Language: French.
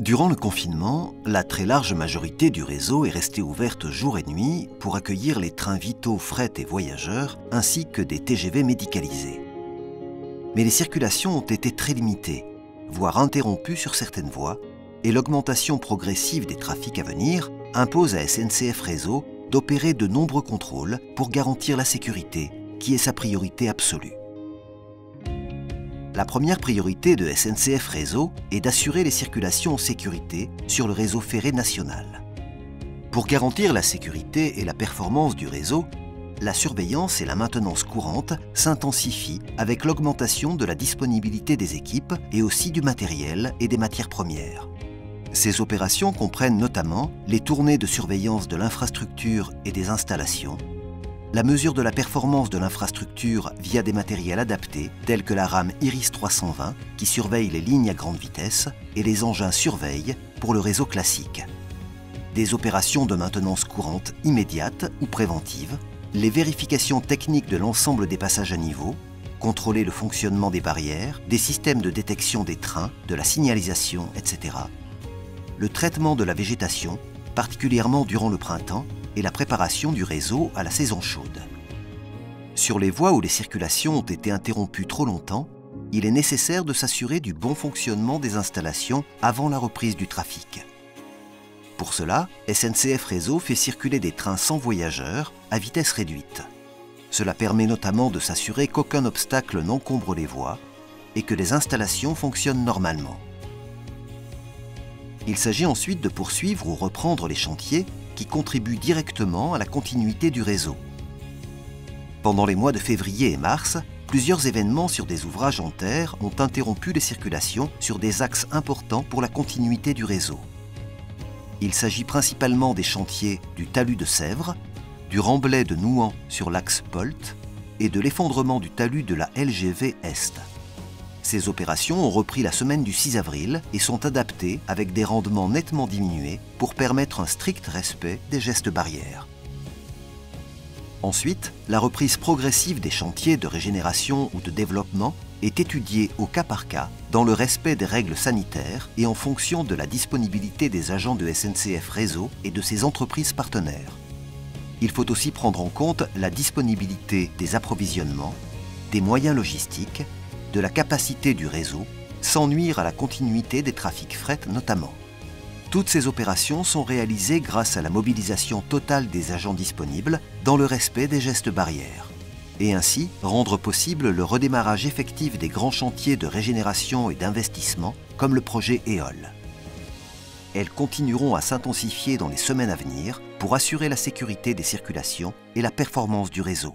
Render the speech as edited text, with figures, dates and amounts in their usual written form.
Durant le confinement, la très large majorité du réseau est restée ouverte jour et nuit pour accueillir les trains vitaux fret et voyageurs ainsi que des TGV médicalisés. Mais les circulations ont été très limitées, voire interrompues sur certaines voies, et l'augmentation progressive des trafics à venir impose à SNCF Réseau d'opérer de nombreux contrôles pour garantir la sécurité, qui est sa priorité absolue. La première priorité de SNCF Réseau est d'assurer les circulations en sécurité sur le réseau ferré national. Pour garantir la sécurité et la performance du réseau, la surveillance et la maintenance courante s'intensifient avec l'augmentation de la disponibilité des équipes et aussi du matériel et des matières premières. Ces opérations comprennent notamment les tournées de surveillance de l'infrastructure et des installations, la mesure de la performance de l'infrastructure via des matériels adaptés tels que la rame Iris 320 qui surveille les lignes à grande vitesse et les engins surveille pour le réseau classique. Des opérations de maintenance courante immédiate ou préventive, les vérifications techniques de l'ensemble des passages à niveau, contrôler le fonctionnement des barrières, des systèmes de détection des trains, de la signalisation, etc. Le traitement de la végétation, particulièrement durant le printemps, et la préparation du réseau à la saison chaude. Sur les voies où les circulations ont été interrompues trop longtemps, il est nécessaire de s'assurer du bon fonctionnement des installations avant la reprise du trafic. Pour cela, SNCF Réseau fait circuler des trains sans voyageurs à vitesse réduite. Cela permet notamment de s'assurer qu'aucun obstacle n'encombre les voies et que les installations fonctionnent normalement. Il s'agit ensuite de poursuivre ou reprendre les chantiers qui contribuent directement à la continuité du réseau. Pendant les mois de février et mars, plusieurs événements sur des ouvrages en terre ont interrompu les circulations sur des axes importants pour la continuité du réseau. Il s'agit principalement des chantiers du talus de Sèvres, du remblai de Nouan sur l'axe Polt et de l'effondrement du talus de la LGV Est. Ces opérations ont repris la semaine du 6 avril et sont adaptées avec des rendements nettement diminués pour permettre un strict respect des gestes barrières. Ensuite, la reprise progressive des chantiers de régénération ou de développement est étudiée au cas par cas dans le respect des règles sanitaires et en fonction de la disponibilité des agents de SNCF Réseau et de ses entreprises partenaires. Il faut aussi prendre en compte la disponibilité des approvisionnements, des moyens logistiques, de la capacité du réseau, sans nuire à la continuité des trafics fret notamment. Toutes ces opérations sont réalisées grâce à la mobilisation totale des agents disponibles dans le respect des gestes barrières, et ainsi rendre possible le redémarrage effectif des grands chantiers de régénération et d'investissement comme le projet EOL. Elles continueront à s'intensifier dans les semaines à venir pour assurer la sécurité des circulations et la performance du réseau.